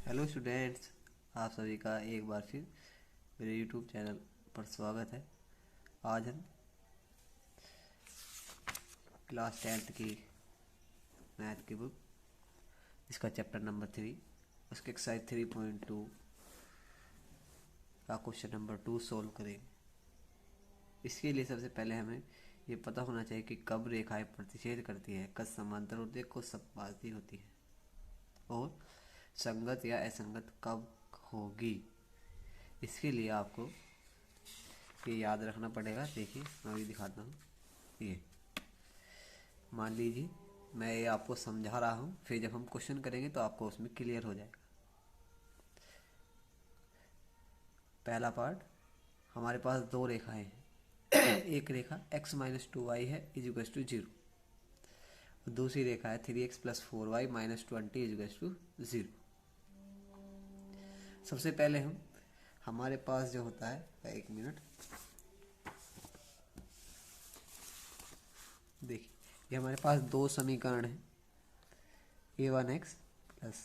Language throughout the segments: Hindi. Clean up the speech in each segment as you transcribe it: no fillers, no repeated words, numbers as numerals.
हेलो स्टूडेंट्स, आप सभी का एक बार फिर मेरे यूट्यूब चैनल पर स्वागत है। आज हम क्लास 10th की मैथ की बुक, इसका चैप्टर नंबर 3, उसके एक्सरसाइज 3.2 का क्वेश्चन नंबर 2 सोल्व करेंगे। इसके लिए सबसे पहले हमें ये पता होना चाहिए कि कब रेखाएं प्रतिच्छेद करती है, कब समांतर होती है, कब समबाहु होती है और संगत या असंगत कब होगी। इसके लिए आपको ये याद रखना पड़ेगा। देखिए मैं अभी दिखाता हूँ। ये मान लीजिए मैं ये आपको समझा रहा हूँ, फिर जब हम क्वेश्चन करेंगे तो आपको उसमें क्लियर हो जाएगा। पहला पार्ट, हमारे पास दो रेखाएं हैं। एक रेखा x माइनस 2y है इजिकल्स टू 0, और दूसरी रेखा है 3x plus 4y minus 20 equals to 0। सबसे पहले हमारे पास जो होता है, एक मिनट देखिए, ये हमारे पास दो समीकरण हैं, a1x plus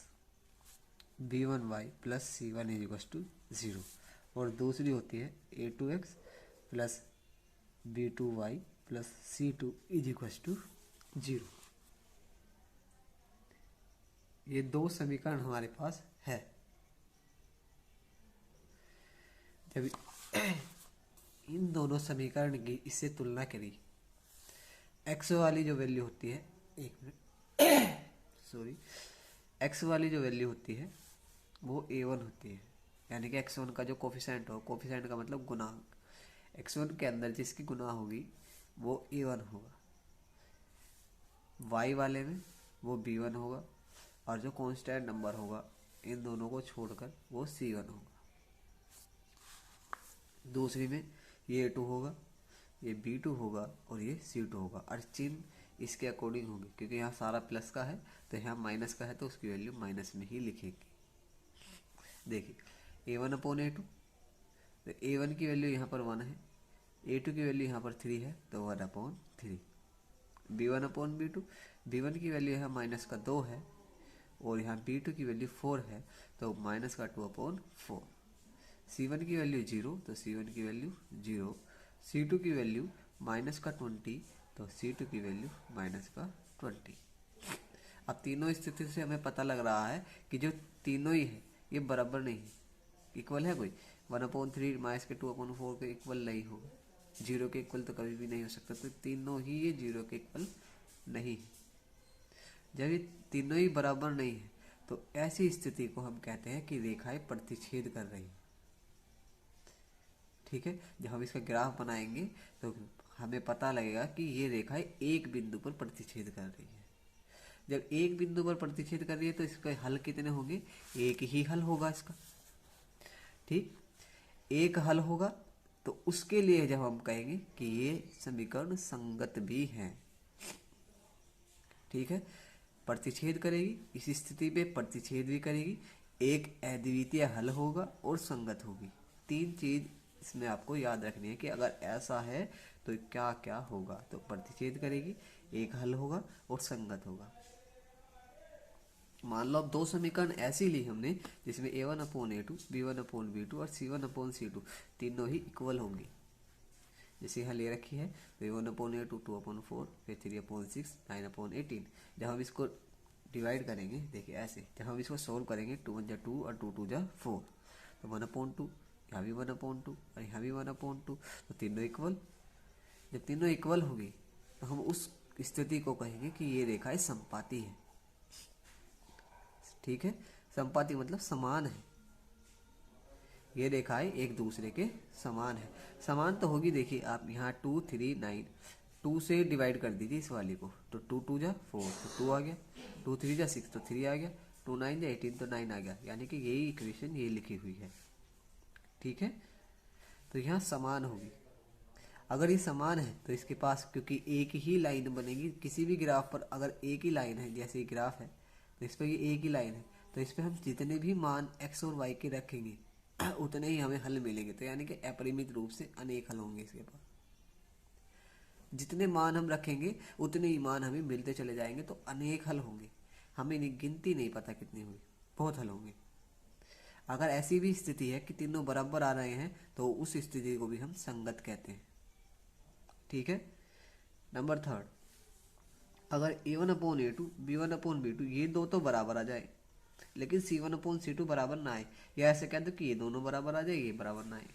b1y plus c1 equals to 0, और दूसरी होती है a2x plus b2y plus c2 equals to 0। ये दो समीकरण हमारे पास है। जब इन दोनों समीकरण की इससे तुलना करी, x वाली जो वैल्यू होती है, एक मिनट सॉरी, x वाली जो वैल्यू होती है वो a1 होती है, यानी कि x1 का जो कोफिशिएंट हो, कोफिशिएंट का मतलब गुणांक, x1 के अंदर जिसकी गुना होगी वो a1 होगा, y वाले में वो b1 होगा, और जो कांस्टेंट नंबर होगा इन दोनों को छोड़कर वो c1 होगा। दूसरी में ये a2 होगा, ये b2 होगा और ये c2 होगा, और चिन्ह इसके अकॉर्डिंग होंगे, क्योंकि यहाँ सारा प्लस का है तो यहाँ माइनस का है तो उसकी वैल्यू माइनस में ही लिखेंगे। देखिए a1 अपॉन a2, तो a1 की वैल्यू यहाँ पर 1 है, a2 की वैल्यू यहाँ पर 3 है तो 1 upon 3। b1 upon b2, b1 की वैल्यू यहाँ माइनस का 2 है और यहाँ b2 की वैल्यू 4 है तो माइनस का 2 अपॉन 4। c1 की वैल्यू 0 तो c1 की वैल्यू 0, c2 की वैल्यू माइनस का 20 तो c2 की वैल्यू माइनस का 20। अब तीनों स्थिति से हमें पता लग रहा है कि जो तीनों ही है ये बराबर नहीं है, इक्वल है। कोई 1/3 माइनस के 2/4 के इक्वल नहीं होगा, 0 के इक्वल तो कभी भी नहीं हो सकता, तो तीनों ही ये 0 के इक्वल नहीं है। जब ये तीनों ही बराबर नहीं है तो ऐसी स्थिति को हम कहते हैं कि रेखाएं प्रतिच्छेद कर रही हैं। ठीक है, जब हम इसका ग्राफ बनाएंगे तो हमें पता लगेगा कि ये रेखाएं एक बिंदु पर प्रतिच्छेद कर रही है। जब एक बिंदु पर प्रतिच्छेद कर रही है तो इसके हल कितने होंगे? एक ही हल होगा इसका। ठीक, एक हल होगा तो उसके लिए जब हम कहेंगे कि ये समीकरण संगत भी हैं। ठीक है, प्रतिच्छेद करेगी, इस स्थिति में प्रतिच्छेद भी करेगी, एक अद्वितीय हल होगा और संगत होगी। तीन चीज इसमें आपको याद रखनी है कि अगर ऐसा है तो क्या क्या होगा। तो प्रतिच्छेद करेगी, एक हल होगा और संगत होगा। मान लो अब दो समीकरण ऐसी ली हमने जिसमें a1 upon a2, b1 upon b2 और c1 अपॉन c2 तीनों ही इक्वल होंगी। जैसे यहाँ ले रखी है तो a1 अपॉन a2 2/4, फिर 3/6 9/18। जब हम इसको डिवाइड करेंगे, देखिए ऐसे, जब हम इसको सोल्व करेंगे 2 1 2 और 2 2 4, तो 1/2, यहाँ भी 1/2 और यहाँ भी 1/2, तो तीनों इक्वल। जब तीनों इक्वल होगी तो हम उस स्थिति को कहेंगे कि ये रेखाएं संपाती है। ठीक है, संपाती मतलब समान है, ये रेखाएं एक दूसरे के समान है। समान तो होगी, देखिए आप यहाँ 2 3 9, 2 से डिवाइड कर दीजिए इस वाली को, तो 2 2 जा 4 तो 2 आ गया, 2 3 जा 6 तो 3 आ गया, 2 9 जा 18 तो 9 आ गया, यानी कि यही इक्वेशन ये लिखी हुई है। ठीक है, तो यहाँ समान होगी। अगर ये समान है तो इसके पास, क्योंकि एक ही लाइन बनेगी किसी भी ग्राफ पर, अगर एक ही लाइन है, जैसे ये ग्राफ है तो इस पर ये एक ही लाइन है, तो इस पर हम जितने भी मान x और y के रखेंगे उतने ही हमें हल मिलेंगे। तो यानी कि अपरिमित रूप से अनेक हल होंगे इसके पास। जितने मान हम रखेंगे उतने ही मान हमें मिलते चले जाएंगे, तो अनेक हल होंगे। हमें गिनती नहीं पता कितनी हुई, बहुत हल होंगे। अगर ऐसी भी स्थिति है कि तीनों बराबर आ रहे हैं तो उस स्थिति को भी हम संगत कहते हैं। ठीक है। नंबर 3, अगर A1/A2 B1/B2 ये दो तो बराबर आ जाए लेकिन C1/C2 बराबर ना आए, या ऐसे कह दो कि ये दोनों बराबर आ जाए ये बराबर ना आए,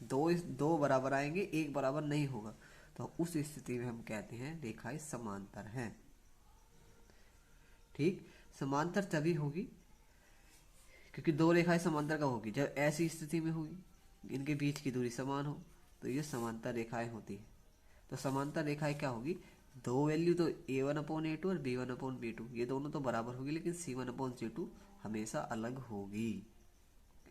दो बराबर आएंगे एक बराबर नहीं होगा, तो उस स्थिति में हम कहते हैं रेखाएं समांतर हैं। ठीक, समांतर तभी होगी क्योंकि दो रेखाएं समांतर कब होगी, जब ऐसी स्थिति में होगी इनके बीच की दूरी समान हो, तो ये समांतर रेखाएं होती है। तो समांतर रेखाएं क्या होगी, दो वैल्यू तो A1/A2 और B1/B2 ये दोनों तो बराबर होगी लेकिन C1/C2 हमेशा अलग होगी।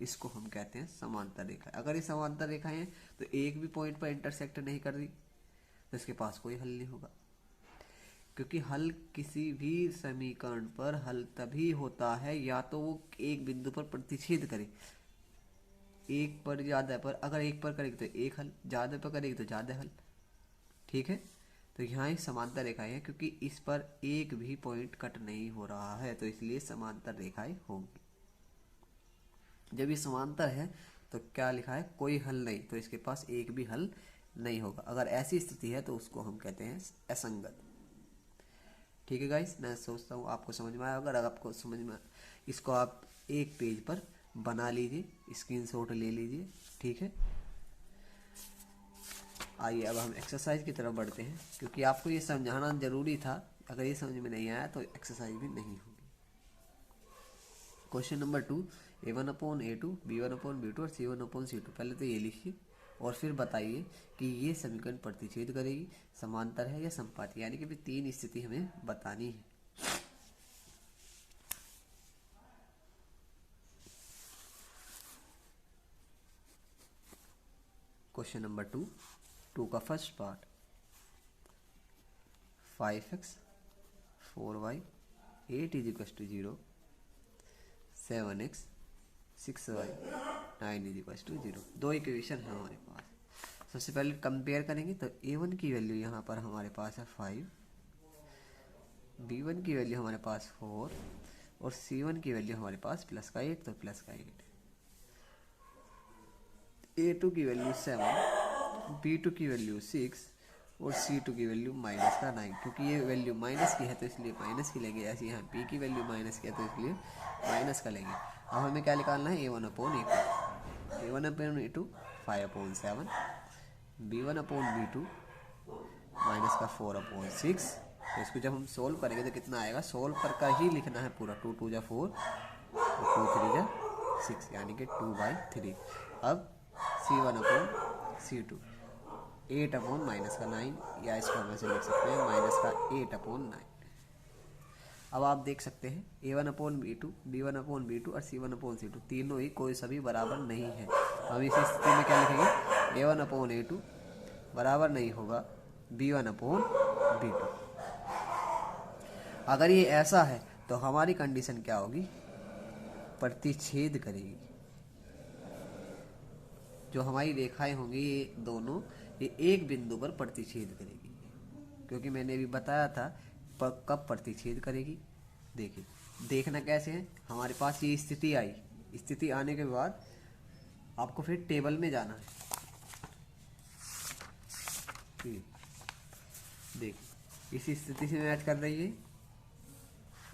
इसको हम कहते हैं समांतर रेखा। अगर ये समांतर रेखाएं हैं तो एक भी पॉइंट पर इंटरसेक्ट नहीं कर रही तो इसके पास कोई हल नहीं होगा, क्योंकि हल किसी भी समीकरण पर हल तभी होता है या तो वो एक बिंदु पर प्रतिच्छेद करे, एक पर ज्यादा पर, अगर एक पर करेगी तो एक हल, ज्यादा पर करेगी तो ज्यादा हल। ठीक है, तो यहाँ एक समांतर रेखाएं है क्योंकि इस पर एक भी पॉइंट कट नहीं हो रहा है तो इसलिए समांतर रेखाएं होंगी। जब ये समांतर है तो क्या लिखा है, कोई हल नहीं, तो इसके पास एक भी हल नहीं होगा। अगर ऐसी स्थिति है तो उसको हम कहते हैं असंगत। ठीक है गाइस, मैं सोचता हूँ आपको समझ में आया। अगर आपको समझ में, इसको आप एक पेज पर बना लीजिए, स्क्रीनशॉट ले लीजिए। ठीक है, आइए अब हम एक्सरसाइज की तरफ बढ़ते हैं, क्योंकि आपको ये समझाना जरूरी था। अगर ये समझ में नहीं आया तो एक्सरसाइज भी नहीं होगी। क्वेश्चन नंबर 2, A1/A2 B1/B2 और C1/C2। पहले तो ये लिखिए और फिर बताइए कि ये समीकरण प्रतिच्छेद करेगी, समांतर है या समपाती, यानी कि भी तीन स्थिति हमें बतानी है। क्वेश्चन नंबर 2 का first part, 5x 4y 8 = 0, 7x 6y 9 = 0। दो इक्वेशन है हमारे पास। सबसे पहले कंपेयर करेंगे तो A1 की वैल्यू यहाँ पर हमारे पास है 5, B1 की वैल्यू हमारे पास 4 और C1 की वैल्यू हमारे पास प्लस का 8, तो प्लस का 8। A2 की वैल्यू 7, B2 की वैल्यू 6 और C2 की वैल्यू माइनस का 9। क्योंकि ये वैल्यू माइनस की है तो इसलिए माइनस की लेंगे, ऐसे यहाँ B की वैल्यू माइनस की है तो इसलिए माइनस का लेंगे। अब हमें क्या निकालना है, A1/A2 5/7, B1/B2 माइनस का 4/6। तो इसको जब हम सोल्व करेंगे तो कितना आएगा, सोल्व कर का ही लिखना है पूरा, 2 2 = 4 और 2 3 = 6, यानी कि 2/3। अब C1/C2 8/-9, या इसको हम ऐसे लिख सकते हैं -8/9। अब आप देख सकते हैं A1/B2 B1/B2 और C1/C2 तीनों ही कोई सभी बराबर नहीं है। हम इस स्थिति में क्या लिखेंगे, A1/A2 बराबर नहीं होगा B1/B2। अगर ये ऐसा है तो हमारी कंडीशन क्या होगी, प्रतिच्छेद करेगी। जो हमारी रेखाएं होंगी ये दोनों, ये एक बिंदु पर प्रतिच्छेद करेगी, क्योंकि मैंने अभी बताया था कब प्रतिच्छेद करेगी। देखिए, देखना कैसे है, हमारे पास ये स्थिति आई, स्थिति आने के बाद आपको फिर टेबल में जाना है। देखिए, इस स्थिति से मैच कर रही है,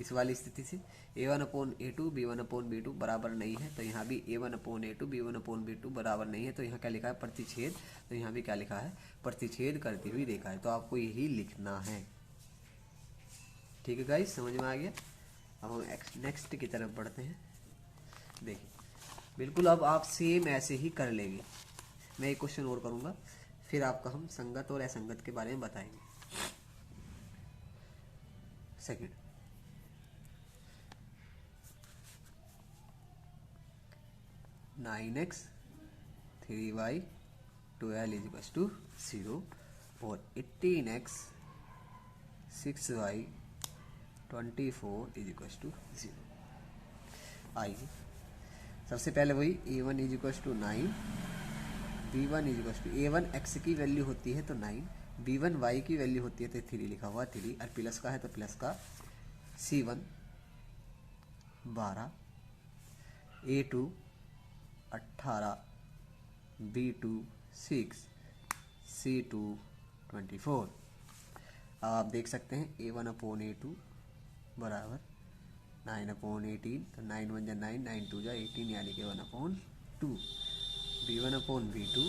इस वाली स्थिति से। A1/A2 B1/B2 बराबर नहीं है, तो यहाँ भी A1/A2 B1/B2 बराबर नहीं है, तो यहाँ क्या लिखा है, प्रतिच्छेद। तो यहाँ भी क्या लिखा है, प्रतिच्छेद करती हुई रेखा है, तो आपको यही लिखना है। ठीक है गाइस, समझ में आ गया। अब हम नेक्स्ट की तरफ बढ़ते हैं। देखिए, बिल्कुल अब आप सेम ऐसे ही कर लेंगे। मैं एक क्वेश्चन और करूँगा, फिर आपका हम संगत और असंगत के बारे में बताएंगे। सेकंड, 9x 3y 12 = 0 और 18x 6y 24 = 0। आइए, सबसे पहले वही A1 = 9, B1 A1 x की वैल्यू होती है तो 9, B1 y की वैल्यू होती है तो 3 लिखा हुआ 3, और प्लस का है तो प्लस का। C1 12, A2 18, B2 6, C2 24। अब आप देख सकते हैं A1/A2 बराबर 9/18, तो 9 1 जा 9, 9 2 जा 18, यानी कि 1/2। B1/B2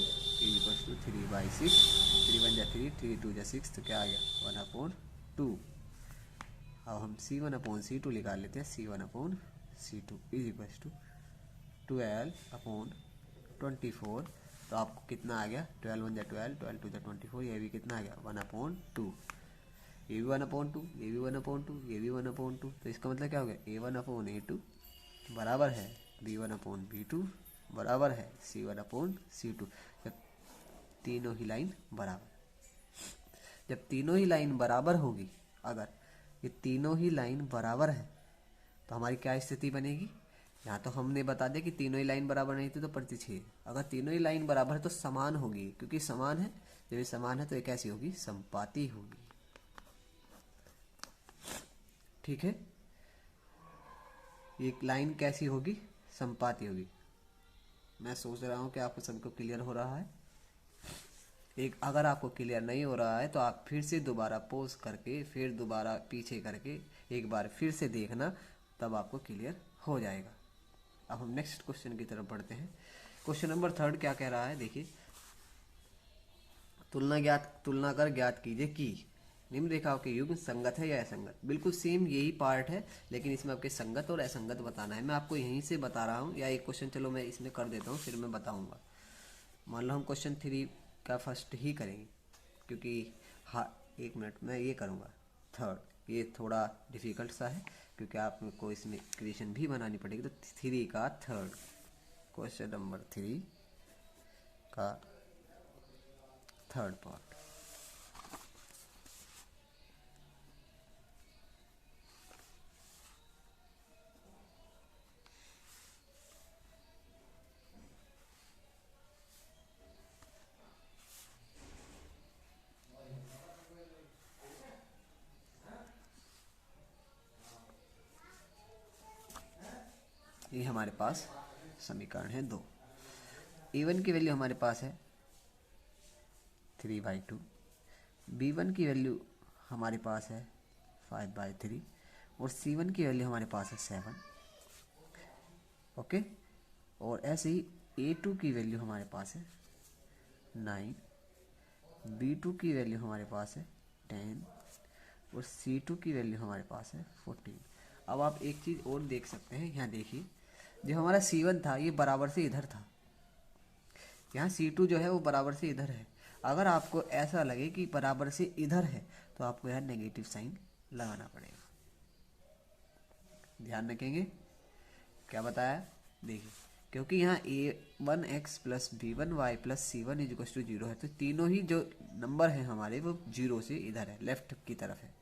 इज इक्वल टू 3/6, 3 1 जा 3, 3 2 जा 6, तो क्या आ गया 1/2। अब हम C1/C2 निकाल लेते हैं। C1/C2 is equal to 12/24। तो आपको कितना आ गया 12 1 जा 12, 12 2 जा 24, ये भी कितना आ गया 1/2। ये भी 1/2, ये भी 1/2, ये भी 1/2। तो इसका मतलब क्या हो गया A1/A2 बराबर है B1/B2 बराबर है C1/C2। जब तीनों ही लाइन बराबर, जब तीनों ही लाइन बराबर होगी, अगर ये तीनों ही लाइन बराबर है तो हमारी क्या स्थिति बनेगी। यहाँ तो हमने बता दिया कि तीनों ही लाइन बराबर नहीं थी तो प्रतिच्छेद। अगर तीनों ही लाइन बराबर है तो समान होगी, क्योंकि समान है, जब ये समान है तो ये कैसी होगी, समपाती होगी। ठीक है, ये लाइन कैसी होगी, समपाती होगी। मैं सोच रहा हूँ कि आपको सबको क्लियर हो रहा है। एक अगर आपको क्लियर नहीं हो रहा है तो आप फिर से दोबारा पॉज करके, फिर दोबारा पीछे करके एक बार फिर से देखना, तब आपको क्लियर हो जाएगा। अब हम नेक्स्ट क्वेश्चन की तरफ बढ़ते हैं। क्वेश्चन नंबर 3 क्या कह रहा है, देखिए, तुलना कर ज्ञात कीजिए कि निम्न रेखाओं के युग्म संगत है या असंगत। बिल्कुल सेम यही पार्ट है, लेकिन इसमें आपके संगत और असंगत बताना है। मैं आपको यहीं से बता रहा हूँ, या एक क्वेश्चन चलो मैं इसमें कर देता हूँ, फिर मैं बताऊँगा। मान लो हम क्वेश्चन 3 का फर्स्ट ही करेंगे, क्योंकि हाँ, एक मिनट मैं ये करूँगा 3rd। ये थोड़ा डिफ़िकल्ट सा है, क्योंकि आपको इसमें इक्वेशन भी बनानी पड़ेगी। तो 3 का 3rd, क्वेश्चन नंबर 3 का 3rd पार्ट। ये हमारे पास समीकरण है 2। A1 की वैल्यू हमारे पास है 3/2, B1 की वैल्यू हमारे पास है 5/3, और C1 की वैल्यू हमारे पास है 7। ओके, और ऐसे ही A2 की वैल्यू हमारे पास है 9, B2 की वैल्यू हमारे पास है 10, और C2 की वैल्यू हमारे पास है 14। अब आप एक चीज़ और देख सकते हैं, यहाँ देखिए, जो हमारा C1 था ये बराबर से इधर था, यहाँ C2 जो है वो बराबर से इधर है। अगर आपको ऐसा लगे कि बराबर से इधर है तो आपको यहाँ नेगेटिव साइन लगाना पड़ेगा। ध्यान रखेंगे क्या बताया, देखिए, क्योंकि यहाँ A1x plus B1y plus C1 is equal to 0 है, तो तीनों ही जो नंबर हैं हमारे वो 0 से इधर है, लेफ्ट की तरफ है।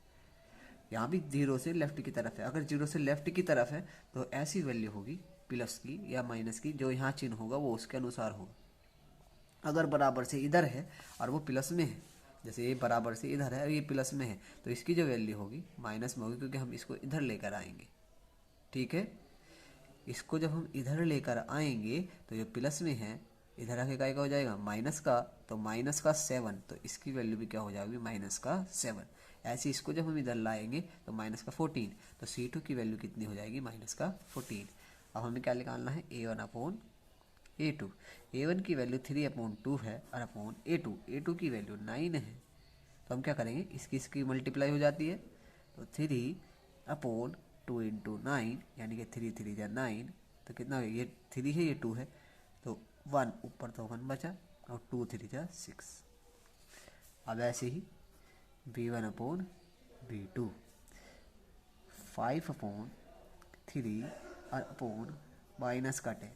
यहाँ भी 0 से लेफ्ट की तरफ है। अगर 0 से लेफ्ट की तरफ है तो ऐसी वैल्यू होगी प्लस की या माइनस की, जो यहाँ चिन्ह होगा वो उसके अनुसार होगा। अगर बराबर से इधर है और वो प्लस में है, जैसे ये बराबर से इधर है और ये प्लस में है, तो इसकी जो वैल्यू होगी माइनस में होगी, क्योंकि हम इसको इधर लेकर आएंगे। ठीक है, इसको जब हम इधर लेकर आएंगे तो ये प्लस में है, इधर आके क्या हो जाएगा माइनस का, तो माइनस का 7, तो इसकी वैल्यू भी क्या हो जाएगी माइनस का 7। ऐसे इसको जब हम इधर लाएंगे तो माइनस का 14, तो C2 की वैल्यू कितनी हो जाएगी माइनस का 14। अब हमें क्या निकालना है A1/A2। A1 की वैल्यू 3/2 है और अपॉन A2 की वैल्यू 9 है, तो हम क्या करेंगे, इसकी मल्टीप्लाई हो जाती है, तो 3/2 इंटू 9, यानी कि 3 3 जा 9, तो कितना हो, ये 3 है ये 2 है, तो 1 ऊपर तो 1 बचा, और 2 3 जा 6। अब ऐसे ही B1/B2 5/3 और अपॉन माइनस का 10,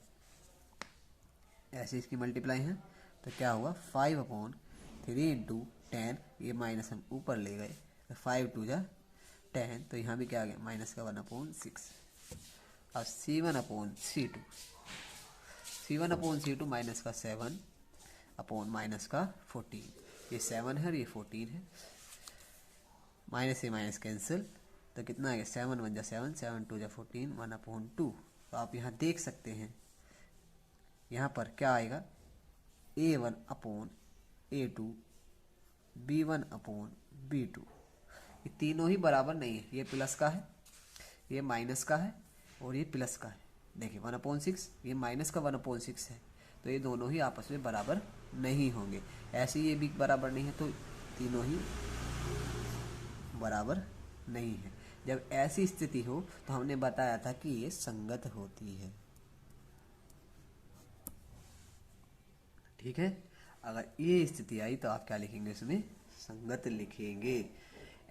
ऐसे इसकी मल्टीप्लाई है, तो क्या हुआ 5/3 इंटू 10, ये माइनस हम ऊपर ले गए, तो 5 2 जा 10, तो यहाँ भी क्या आ गया माइनस का 1/6। अब C1/C2 माइनस का 7 अपॉन माइनस का 14, ये 7 है और ये 14 है, माइनस से माइनस कैंसिल, तो कितना आ गया 7 1 जा 7, 7 2 जा 14, 1/2। तो आप यहाँ देख सकते हैं यहाँ पर क्या आएगा, A1/A2 B1/B2। ये तीनों ही बराबर नहीं है, ये प्लस का है, ये माइनस का है और ये प्लस का है। देखिए 1/6, ये माइनस का 1/6 है, तो ये दोनों ही आपस में बराबर नहीं होंगे। ऐसे ये भी बराबर नहीं है, तो तीनों ही बराबर नहीं है। जब ऐसी स्थिति हो तो हमने बताया था कि ये संगत होती है। ठीक है, अगर ये स्थिति आई तो आप क्या लिखेंगे, इसमें संगत लिखेंगे।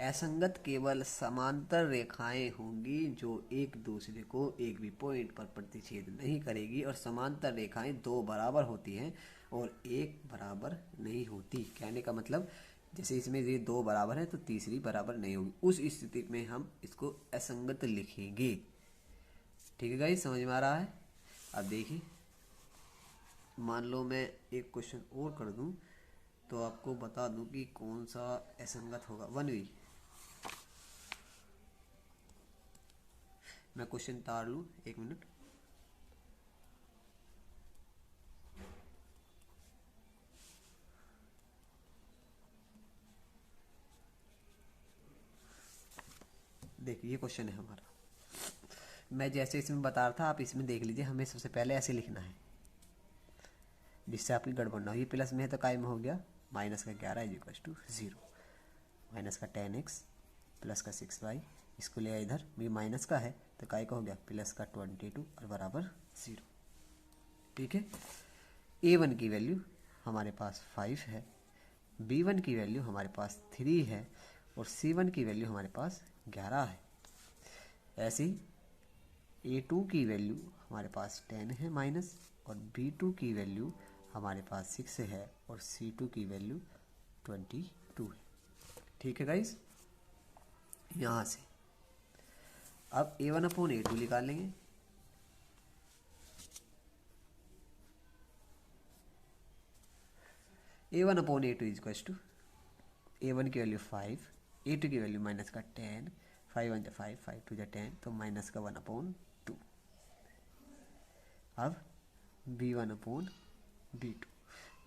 असंगत केवल समांतर रेखाएं होंगी जो एक दूसरे को एक भी पॉइंट पर प्रतिच्छेद नहीं करेगी, और समांतर रेखाएं दो बराबर होती हैं और एक बराबर नहीं होती। कहने का मतलब जैसे इसमें ये दो बराबर है तो तीसरी बराबर नहीं होगी, उस स्थिति में हम इसको असंगत लिखेंगे। ठीक है गाइस, समझ में आ रहा है। अब देखिए, मान लो मैं एक क्वेश्चन और कर दूं तो आपको बता दूं कि कौन सा असंगत होगा। 1B, मैं क्वेश्चन तार लूं, 1 मिनट। देखिए ये क्वेश्चन है हमारा, मैं जैसे इसमें बता रहा था आप इसमें देख लीजिए। हमें सबसे पहले ऐसे लिखना है जिससे आपकी गड़बड़ ना हो। ये प्लस में है तो काय में हो गया, माइनस का 11 = 0, माइनस का 10x प्लस का 6y, इसको ले आया इधर, भी माइनस का है तो काय का हो गया प्लस का 22 और बराबर 0। ठीक है, A1 की वैल्यू हमारे पास 5 है, B1 की वैल्यू हमारे पास 3 है और C1 की वैल्यू हमारे पास 11 है। ऐसे ही A2 की वैल्यू हमारे पास 10 है माइनस, और B2 की वैल्यू हमारे पास 6 है और C2 की वैल्यू 22 है। ठीक है गाइस, यहाँ से अब A1/A2 निकालेंगे। A1/A2 = A1 की वैल्यू 5, A2 की वैल्यू माइनस का 10, 5 1 5, 5 2 10, तो माइनस का 1/2। अब B1/B2,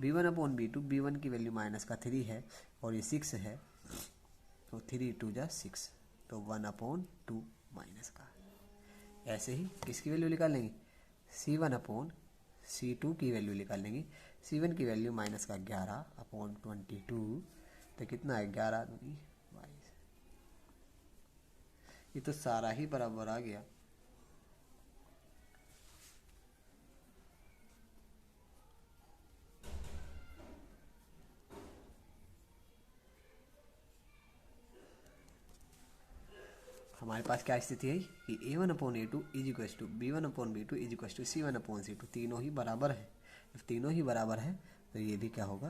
B1/B2, B1 की वैल्यू माइनस का 3 है और ये 6 है, तो 3 2 6, तो 1/2 माइनस का। ऐसे ही किसकी वैल्यू निकाल लेंगे, C1/C2 की वैल्यू निकाल लेंगे। C1 की वैल्यू माइनस का 11/22, तो कितना है 11 दूनी 22, ये तो सारा ही बराबर आ गया। हमारे पास क्या स्थिति है कि A1/A2 = B1/B2 = C1/C2, तीनों ही बराबर है। जब तीनों ही बराबर है तो ये भी क्या होगा,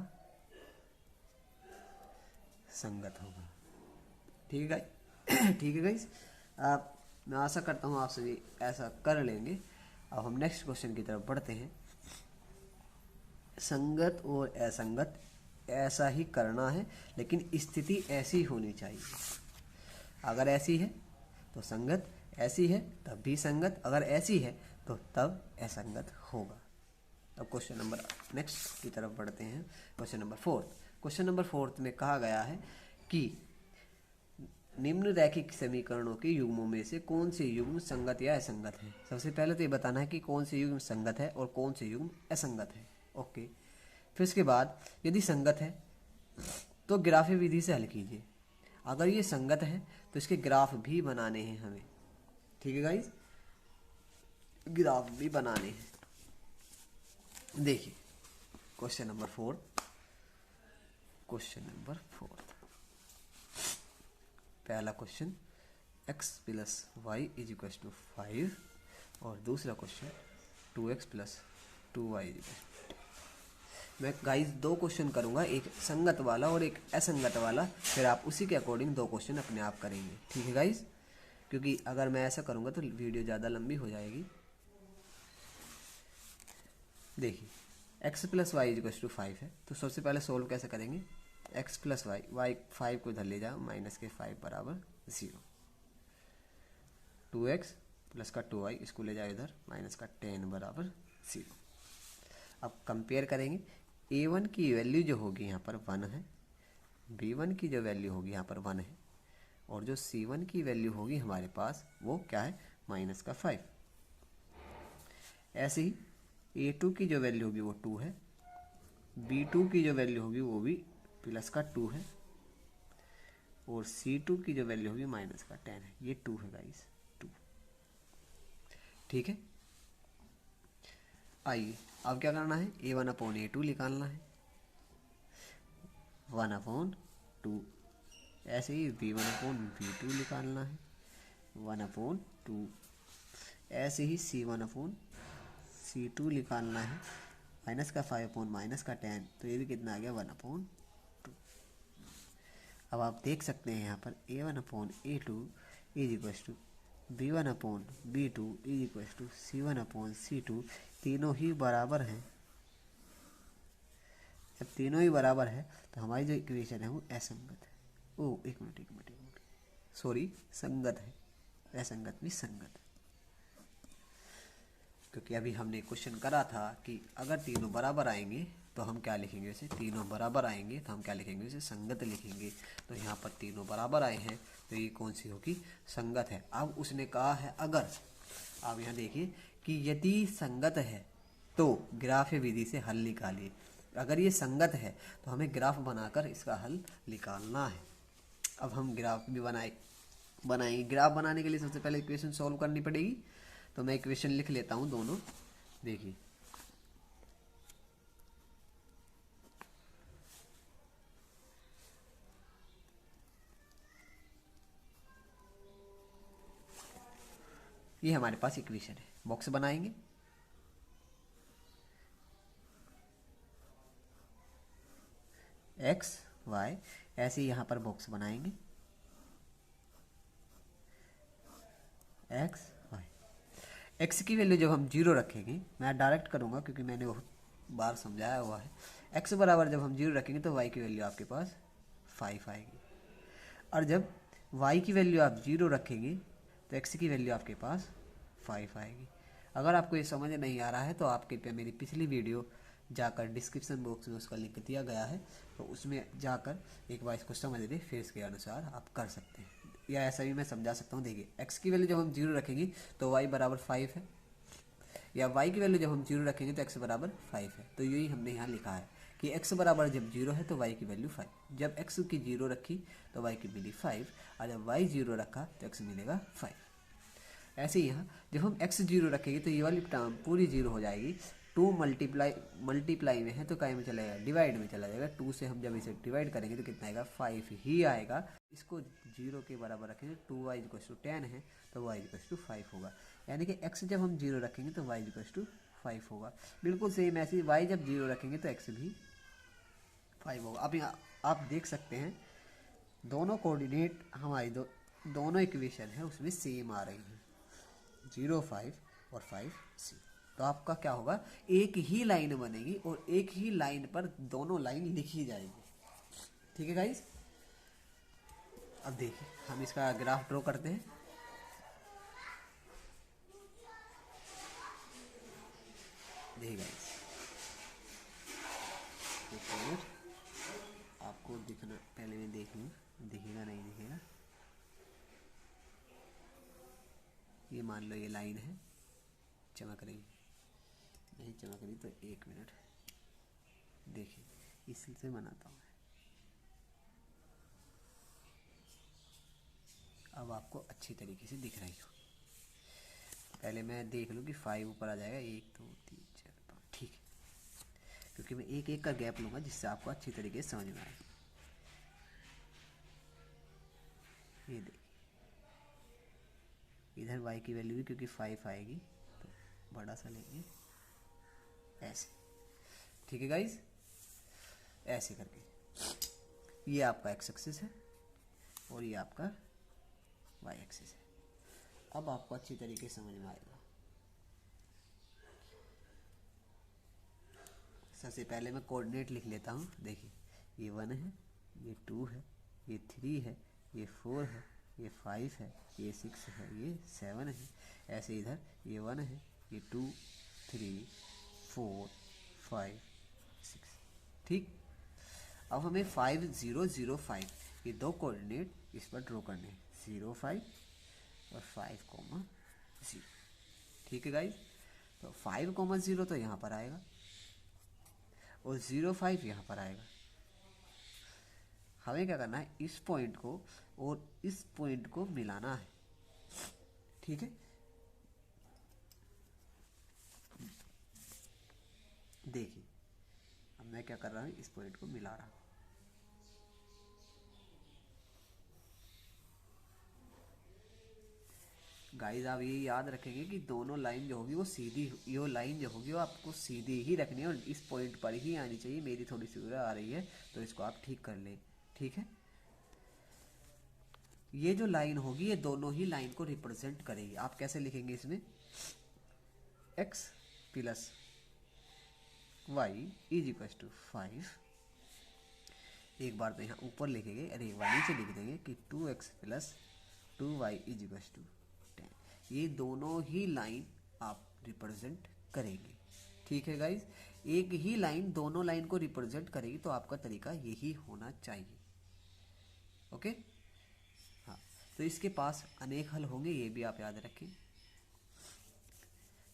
संगत होगा। ठीक है ठीक है गाइस, आप मैं आशा करता हूँ आप सभी ऐसा कर लेंगे। अब हम नेक्स्ट क्वेश्चन की तरफ बढ़ते हैं। संगत और असंगत ऐसा ही करना है, लेकिन स्थिति ऐसी होनी चाहिए। अगर ऐसी है तो संगत, ऐसी है तब भी संगत, अगर ऐसी है तो तब असंगत होगा। अब क्वेश्चन नंबर नेक्स्ट की तरफ बढ़ते हैं। Question number 4। क्वेश्चन नंबर 4 में कहा गया है कि निम्न रैखिक समीकरणों के युग्मों में से कौन से युग्म संगत या असंगत है। सबसे पहले तो ये बताना है कि कौन से युग्म संगत है और कौन से युग्म असंगत है। ओके, फिर उसके बाद यदि संगत है तो ग्राफी विधि से हल कीजिए। अगर ये संगत है तो इसके ग्राफ भी बनाने हैं हमें। ठीक है गाइस, ग्राफ भी बनाने हैं। देखिए क्वेश्चन नंबर 4, पहला क्वेश्चन x + y = 5 और दूसरा क्वेश्चन 2x + 2y। मैं गाइस 2 क्वेश्चन करूंगा, एक संगत वाला और एक असंगत वाला, फिर आप उसी के अकॉर्डिंग 2 क्वेश्चन अपने आप करेंगे। ठीक है गाइस, क्योंकि अगर मैं ऐसा करूंगा तो वीडियो ज़्यादा लंबी हो जाएगी। देखिए x + y = 5 है, तो सबसे पहले सोल्व कैसे करेंगे। x + y 5 को इधर ले जाओ, माइनस के 5 = 0। 2x प्लस का 2y इसको ले जाओ इधर, माइनस का 10 = 0। अब कंपेयर करेंगे, A1 की वैल्यू जो होगी यहाँ पर 1 है, B1 की जो वैल्यू होगी यहाँ पर 1 है, और जो C1 की वैल्यू होगी हमारे पास वो क्या है, -5। ऐसे ही A2 की जो वैल्यू होगी वो 2 है, B2 की जो वैल्यू होगी वो भी +2 है, और C2 की जो वैल्यू होगी -10 है। ये 2 है गाइस, 2। ठीक है, आइए अब क्या करना है, A1/A2 निकालना है, 1/2। ऐसे ही B1/B2 निकालना है, 1/2। ऐसे ही C1/C2 निकालना है, -5/-10, तो ये भी कितना आ गया, 1/2। अब आप देख सकते हैं यहाँ पर A1/A2 = B1/B2 = C1/C2, तीनों ही बराबर हैं। जब तीनों ही बराबर है तो हमारी जो इक्वेशन है वो असंगत है। एक मिनट, सॉरी, संगत है, असंगत भी संगत है। क्योंकि अभी हमने क्वेश्चन करा था कि अगर तीनों बराबर आएंगे तो हम क्या लिखेंगे, वैसे तीनों बराबर आएंगे तो हम क्या लिखेंगे, वैसे संगत लिखेंगे। तो यहाँ पर तीनों बराबर आए हैं तो ये कौन सी होगी, संगत है। अब उसने कहा है अगर, आप यहाँ देखिए कि यदि संगत है तो ग्राफ विधि से हल निकालिए। अगर ये संगत है तो हमें ग्राफ बनाकर इसका हल निकालना है। अब हम ग्राफ भी बनाएंगे। ग्राफ बनाने के लिए सबसे पहले इक्वेशन सॉल्व करनी पड़ेगी, तो मैं इक्वेशन लिख लेता हूँ दोनों। देखिए, ये हमारे पास इक्वेशन है, बॉक्स बनाएंगे। x y, ऐसे ही यहाँ पर बॉक्स बनाएंगे, x y। x की वैल्यू जब हम 0 रखेंगे, मैं डायरेक्ट करूँगा क्योंकि मैंने बहुत बार समझाया हुआ है। x बराबर जब हम 0 रखेंगे तो y की वैल्यू आपके पास 5 आएगी, और जब y की वैल्यू आप 0 रखेंगे तो x की वैल्यू आपके पास 5 आएगी। अगर आपको ये समझ नहीं आ रहा है तो आप कृपया मेरी पिछली वीडियो जाकर डिस्क्रिप्शन बॉक्स में उसका लिंक दिया गया है, तो उसमें जाकर एक बार इसको समझ लें, फिर इसके अनुसार आप कर सकते हैं, या ऐसा भी मैं समझा सकता हूँ। देखिए, x की वैल्यू जब हम 0 रखेंगे तो y बराबर 5 है, या y की वैल्यू जब हम 0 रखेंगे तो x बराबर 5 है। तो यही हमने यहाँ लिखा है कि x बराबर जब 0 है तो y की वैल्यू 5। जब x की 0 रखी तो y की मिली 5, और जब y 0 रखा तो x मिलेगा 5। ऐसे ही यहाँ जब हम x 0 रखेंगे तो ये वाली टर्म पूरी 0 हो जाएगी। 2 मल्टीप्लाई में है तो काय में चला जाएगा, डिवाइड में चला जाएगा। 2 से हम जब इसे डिवाइड करेंगे तो कितना आएगा, 5 ही आएगा। इसको 0 के बराबर रखेंगे, 2y = 10 है तो y = 5 होगा। यानी कि x जब हम 0 रखेंगे तो y = 5 होगा। बिल्कुल सेम ऐसे y जब 0 रखेंगे तो x भी 5 होगा। अब यहाँ आप देख सकते हैं दोनों कोऑर्डिनेट हमारी दोनों इक्वेशन है उसमें सेम आ रही हैं, 0, 5 और 5C। तो आपका क्या होगा, एक ही लाइन बनेगी और एक ही लाइन पर दोनों लाइन लिखी जाएगी। ठीक है गाइस, अब देखिए हम इसका ग्राफ ड्रॉ करते हैं। देखिए गाइस, एक मिनट, आपको दिखना, पहले मैं देख लूँ, दिखेगा नहीं दिखेगा। ये मान लो ये लाइन है, चमक रही, नहीं चमक रही तो एक मिनट देखिए, इससे बनाता हूँ। अब आपको अच्छी तरीके से दिख रही हो। पहले मैं देख लूँ कि 5 ऊपर आ जाएगा, 1 2 3 4 5, ठीक है, क्योंकि मैं एक एक का गैप लूँगा जिससे आपको अच्छी तरीके से समझ में आए। ये देखिए, इधर y की वैल्यू भी क्योंकि 5 आएगी तो बड़ा सा लेंगे ऐसे। ठीक है गाइज, ऐसे करके ये आपका x एक्सिस है और ये आपका y एक्सिस है। अब आपको अच्छी तरीके से समझ में आएगा। सबसे पहले मैं कोऑर्डिनेट लिख लेता हूँ। देखिए, ये 1 है, ये 2 है, ये 3 है, ये 4 है, ये 5 है, ये 6 है, ये 7 है। ऐसे इधर ये 1 है, ये 2 3 4 5 6। ठीक, अब हमें 5 0 0 5 ये दो कोऑर्डिनेट इस पर ड्रॉ करने हैं, 0 5 और 5,0। ठीक है गाइज, तो 5,0 तो यहाँ पर आएगा और 0 5 यहाँ पर आएगा। हमें क्या करना है, इस पॉइंट को और इस पॉइंट को मिलाना है। ठीक है, देखिए अब मैं क्या कर रहा हूँ, इस पॉइंट को मिला रहा हूँ। गाइस आप ये याद रखेंगे कि दोनों लाइन जो होगी वो सीधी, ये लाइन जो होगी वो आपको सीधी ही रखनी है और इस पॉइंट पर ही आनी चाहिए। मेरी थोड़ी सी आ रही है तो इसको आप ठीक कर लें। ठीक है, ये जो लाइन होगी ये दोनों ही लाइन को रिप्रेजेंट करेगी। आप कैसे लिखेंगे इसमें, x plus y is equal to 5। एक बार तो यहाँ ऊपर लिखेंगे, अरे एक बार नीचे लिख देंगे कि 2x plus 2y is equal to 10। ये दोनों ही लाइन आप रिप्रेजेंट करेंगे। ठीक है गाइज, एक ही लाइन दोनों लाइन को रिप्रेजेंट करेगी तो आपका तरीका यही होना चाहिए। ओके, हाँ, तो इसके पास अनेक हल होंगे, ये भी आप याद रखें।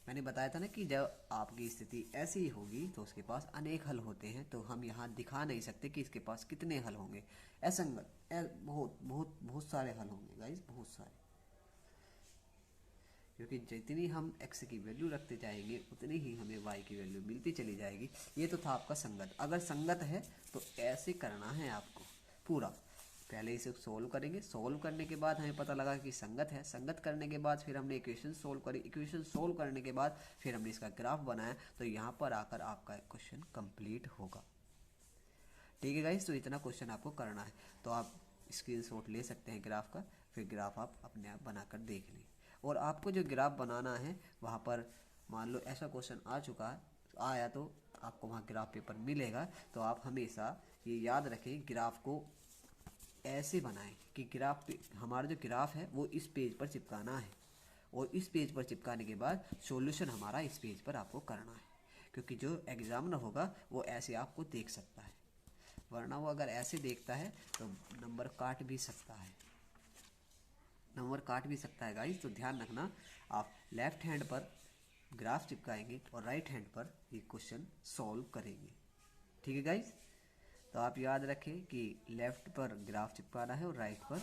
मैंने बताया था ना कि जब आपकी स्थिति ऐसी होगी तो उसके पास अनेक हल होते हैं, तो हम यहाँ दिखा नहीं सकते कि इसके पास कितने हल होंगे। असंगत बहुत बहुत बहुत सारे हल होंगे गाइज, बहुत सारे, क्योंकि जितनी हम x की वैल्यू रखते जाएंगे उतनी ही हमें y की वैल्यू मिलती चली जाएगी। ये तो था आपका संगत। अगर संगत है तो ऐसे करना है आपको पूरा, पहले इसे सोल्व करेंगे, सोल्व करने के बाद हमें पता लगा कि संगत है, संगत करने के बाद फिर हमने इक्वेशन सोल्व करी, इक्वेशन सोल्व करने के बाद फिर हमने इसका ग्राफ बनाया, तो यहाँ पर आकर आपका क्वेश्चन कंप्लीट होगा। ठीक है गाइस, तो इतना क्वेश्चन आपको करना है, तो आप स्क्रीनशॉट ले सकते हैं ग्राफ का, फिर ग्राफ आप अपने आप बनाकर देख लें। और आपको जो ग्राफ बनाना है वहाँ पर मान लो ऐसा क्वेश्चन आ चुका है, आया तो आपको वहाँ ग्राफ पेपर मिलेगा, तो आप हमेशा ये याद रखें ग्राफ को ऐसे बनाएं कि ग्राफ पे हमारा जो ग्राफ है वो इस पेज पर चिपकाना है और इस पेज पर चिपकाने के बाद सॉल्यूशन हमारा इस पेज पर आपको करना है, क्योंकि जो एग्जामिनर होगा वो ऐसे आपको देख सकता है, वरना वो अगर ऐसे देखता है तो नंबर काट भी सकता है, नंबर काट भी सकता है गाइस। तो ध्यान रखना, आप लेफ्ट हैंड पर ग्राफ चिपकाएंगे और राइट हैंड पर ये क्वेश्चन सॉल्व करेंगे। ठीक है गाइस, तो आप याद रखें कि लेफ्ट पर ग्राफ चिपकाना है और राइट पर।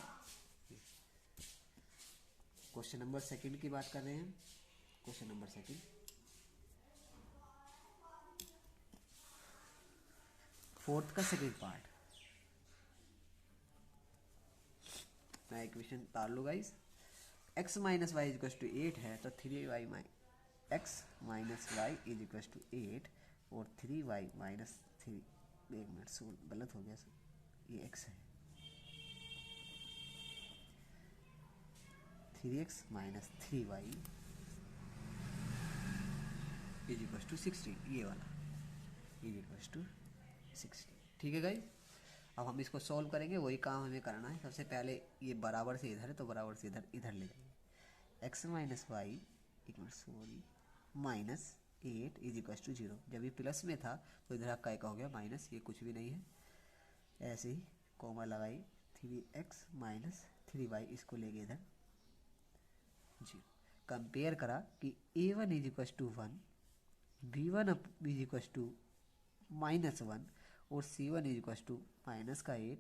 क्वेश्चन नंबर सेकंड की बात कर रहे हैं। क्वेश्चन नंबर सेकंड, फोर्थ का सेकंड पार्ट, मैं इक्वेशन तार लो guys. x minus Y is to 8 है तो 3y x minus Y is equal to 8 और 3y माइनस 3, एक मिनट से गलत हो गया सर, ये x है, 3x minus 3y is equal to 16, ये वाला इज इक्वल टू 16। ठीक है गाइस, अब हम इसको सॉल्व करेंगे, वही काम हमें करना है। सबसे पहले ये बराबर से इधर है तो बराबर से इधर इधर ले जाएंगे। x minus y sorry minus 8 is equal to 0। जब ये प्लस में था तो इधर आपका एक हो गया माइनस, ये कुछ भी नहीं है, ऐसे ही कॉमा लगाई 3x माइनस 3y, इसको ले गए इधर 0। कंपेयर करा कि a1 is equal to 1, b1 is equal to minus 1 और c1 is equal to minus का 8,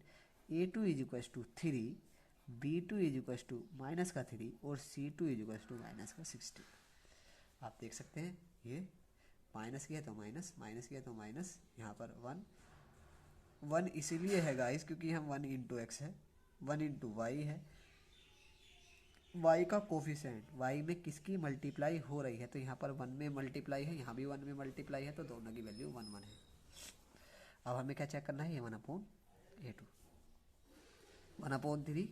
a2 is equal to 3, b2 is equal to minus का 3 और c2 is equal to minus का 16। आप देख सकते हैं ये माइनस किया तो माइनस, माइनस किया तो माइनस, यहाँ पर 1 इसीलिए है गाइस क्योंकि हम 1 इंटू एक्स है, 1 इंटू वाई है, y का कोफिशिएंट y में किसकी मल्टीप्लाई हो रही है, तो यहाँ पर 1 में मल्टीप्लाई है, यहाँ भी 1 में मल्टीप्लाई है, तो दोनों की वैल्यू 1 1 है। अब हमें क्या चेक करना है, ये 1/a2, 1/3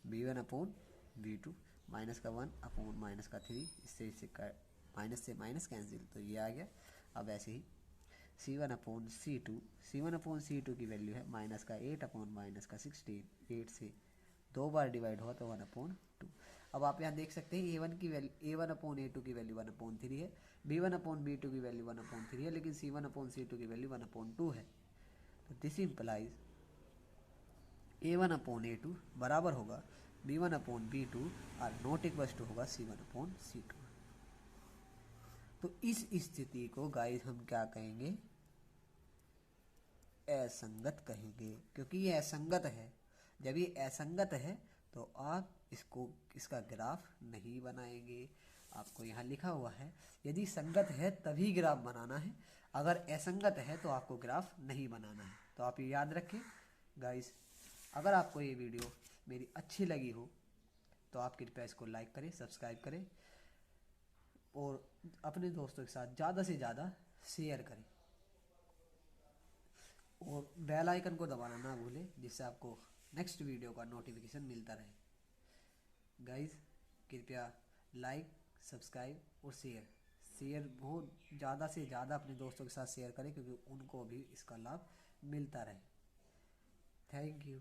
b1/b2 माइनस का 1 अपॉन माइनस का 3, इससे माइनस से माइनस कैंसिल, तो ये आ गया। अब ऐसे ही c1/c2, c1/c2 की वैल्यू है माइनस का 8 अपॉन माइनस का 16, 8 से 2 बार डिवाइड हुआ तो 1/2। अब आप यहाँ देख सकते हैं a1 की वैल्यू a1/a2 की वैल्यू 1/3 है, B1/B2 की वैल्यू 1/3 है, लेकिन C1/C2 की वैल्यू 1/2 है। तो दिस इम्प्लाइज A1/A2 बराबर होगा B1/B2 और नॉट इक्वल्स टू होगा C1/C2। तो इस स्थिति को गाइस हम क्या कहेंगे, असंगत कहेंगे, क्योंकि ये असंगत है। जब ये असंगत है तो आप इसका ग्राफ नहीं बनाएंगे। आपको यहाँ लिखा हुआ है यदि संगत है तभी ग्राफ बनाना है, अगर असंगत है तो आपको ग्राफ नहीं बनाना है। तो आप ये याद रखें गाइस। अगर आपको ये वीडियो मेरी अच्छी लगी हो तो आप कृपया इसको लाइक करें, सब्सक्राइब करें और अपने दोस्तों के साथ ज़्यादा से ज़्यादा शेयर करें और बेल आइकन को दबाना ना भूलें, जिससे आपको नेक्स्ट वीडियो का नोटिफिकेशन मिलता रहे। गाइस कृपया लाइक, सब्सक्राइब और शेयर बहुत ज़्यादा से ज़्यादा अपने दोस्तों के साथ शेयर करें, क्योंकि उनको भी इसका लाभ मिलता रहे। Thank you.